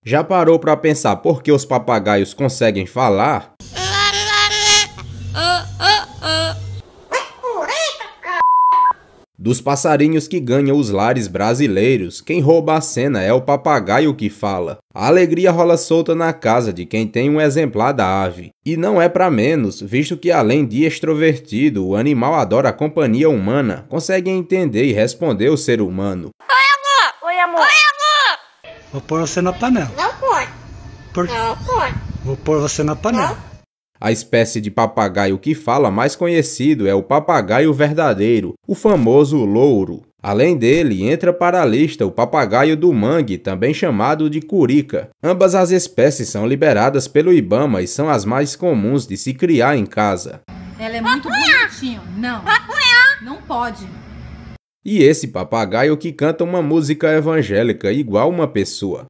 Já parou para pensar por que os papagaios conseguem falar? Dos passarinhos que ganham os lares brasileiros, quem rouba a cena é o papagaio que fala. A alegria rola solta na casa de quem tem um exemplar da ave. E não é para menos, visto que além de extrovertido, o animal adora a companhia humana, consegue entender e responder o ser humano. Oi, amor! Oi, amor! Oi, amor! Vou pôr você na panela. Não pode. Por... Não pode. Vou pôr você na panela. A espécie de papagaio que fala mais conhecido é o papagaio verdadeiro, o famoso louro. Além dele, entra para a lista o papagaio do mangue, também chamado de curica. Ambas as espécies são liberadas pelo IBAMA e são as mais comuns de se criar em casa. Ela é muito bonitinha. Não, não pode. E esse papagaio que canta uma música evangélica igual uma pessoa.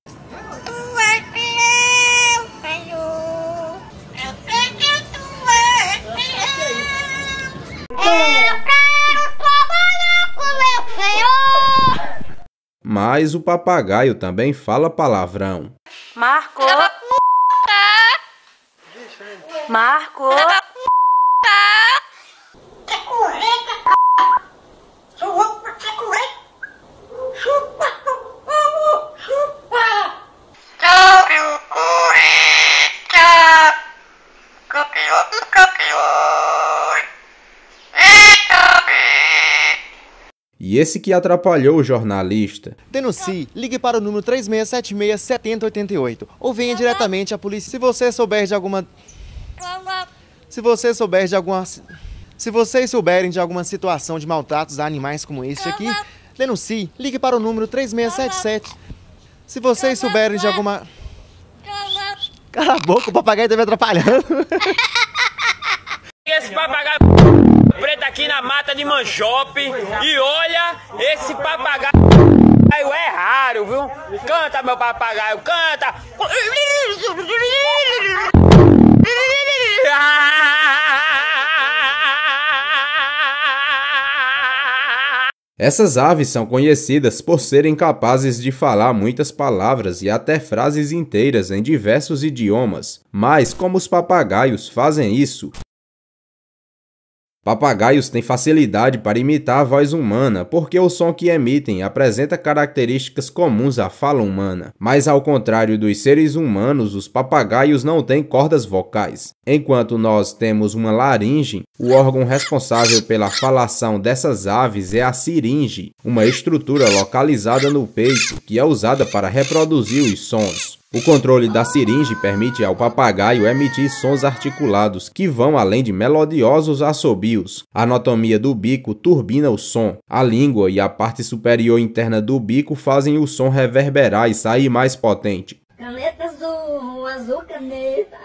Mas o papagaio também fala palavrão. Marco! Marco! E esse que atrapalhou o jornalista. Denuncie, ligue para o número 3676-7088 ou venha diretamente à polícia se você souber de alguma... Se vocês souberem de alguma situação de maltratos a animais como este aqui, denuncie, ligue para o número 3677. Se vocês souberem de alguma... Cala a boca, o papagaio deve atrapalhando. Esse papagaio preto aqui na mata de Manjope. E olha, esse papagaio é raro, viu? Canta, meu papagaio, canta! Essas aves são conhecidas por serem capazes de falar muitas palavras e até frases inteiras em diversos idiomas. Mas como os papagaios fazem isso? Papagaios têm facilidade para imitar a voz humana, porque o som que emitem apresenta características comuns à fala humana. Mas ao contrário dos seres humanos, os papagaios não têm cordas vocais. Enquanto nós temos uma laringe, o órgão responsável pela falação dessas aves é a siringe, uma estrutura localizada no peito que é usada para reproduzir os sons. O controle da siringe permite ao papagaio emitir sons articulados que vão além de melodiosos assobios. A anatomia do bico turbina o som. A língua e a parte superior interna do bico fazem o som reverberar e sair mais potente. Caneta azul, azul caneta.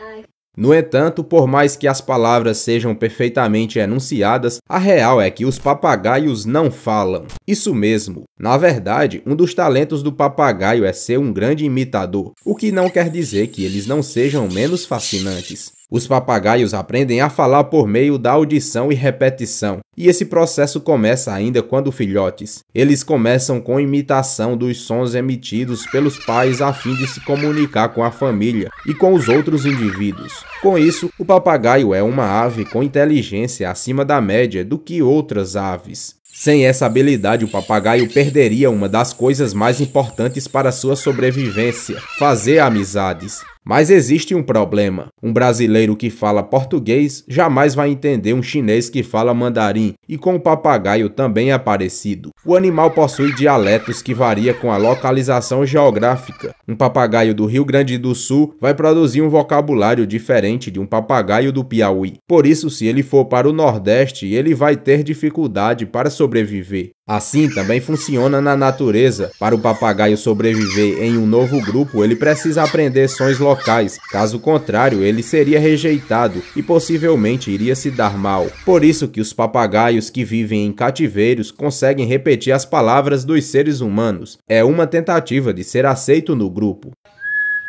No entanto, por mais que as palavras sejam perfeitamente enunciadas, a real é que os papagaios não falam. Isso mesmo. Na verdade, um dos talentos do papagaio é ser um grande imitador, o que não quer dizer que eles não sejam menos fascinantes. Os papagaios aprendem a falar por meio da audição e repetição, e esse processo começa ainda quando filhotes. Eles começam com imitação dos sons emitidos pelos pais a fim de se comunicar com a família e com os outros indivíduos. Com isso, o papagaio é uma ave com inteligência acima da média do que outras aves. Sem essa habilidade, o papagaio perderia uma das coisas mais importantes para sua sobrevivência: fazer amizades. Mas existe um problema. Um brasileiro que fala português jamais vai entender um chinês que fala mandarim, e com o papagaio também é parecido. O animal possui dialetos que variam com a localização geográfica. Um papagaio do Rio Grande do Sul vai produzir um vocabulário diferente de um papagaio do Piauí. Por isso, se ele for para o Nordeste, ele vai ter dificuldade para sobreviver. Assim também funciona na natureza. Para o papagaio sobreviver em um novo grupo, ele precisa aprender sons locais. Caso contrário, ele seria rejeitado e possivelmente iria se dar mal. Por isso que os papagaios que vivem em cativeiros conseguem repetir as palavras dos seres humanos. É uma tentativa de ser aceito no grupo.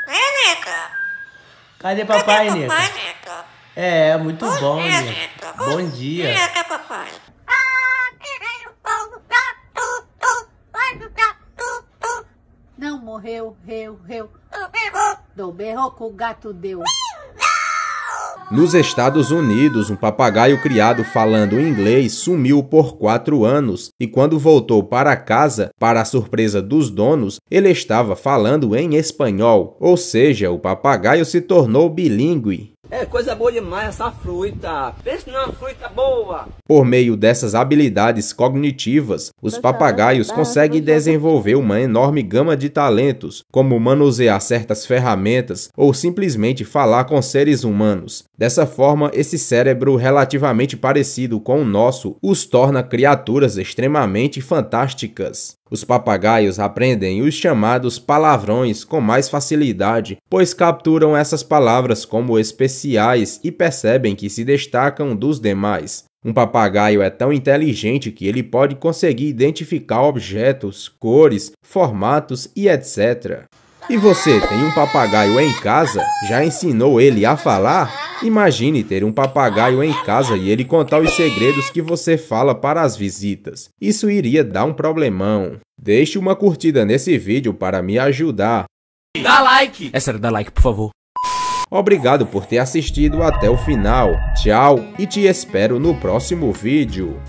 Neca. Cadê papai, Cadê Neca? papai, Neca? É, muito bom, dia, Neca. Neca. Bom dia. Cadê papai? Não morreu, reu. Do berro que o gato deu. Nos Estados Unidos, um papagaio criado falando inglês sumiu por 4 anos e quando voltou para casa, para a surpresa dos donos, ele estava falando em espanhol, ou seja, o papagaio se tornou bilíngue. É coisa boa demais essa fruta. Pensa numa fruta boa. Por meio dessas habilidades cognitivas, os papagaios conseguem desenvolver uma enorme gama de talentos, como manusear certas ferramentas ou simplesmente falar com seres humanos. Dessa forma, esse cérebro relativamente parecido com o nosso os torna criaturas extremamente fantásticas. Os papagaios aprendem os chamados palavrões com mais facilidade, pois capturam essas palavras como especiais e percebem que se destacam dos demais. Um papagaio é tão inteligente que ele pode conseguir identificar objetos, cores, formatos e etc. E você tem um papagaio em casa? Já ensinou ele a falar? Imagine ter um papagaio em casa e ele contar os segredos que você fala para as visitas. Isso iria dar um problemão. Deixe uma curtida nesse vídeo para me ajudar. Dá like! É sério, dá like, por favor. Obrigado por ter assistido até o final. Tchau e te espero no próximo vídeo.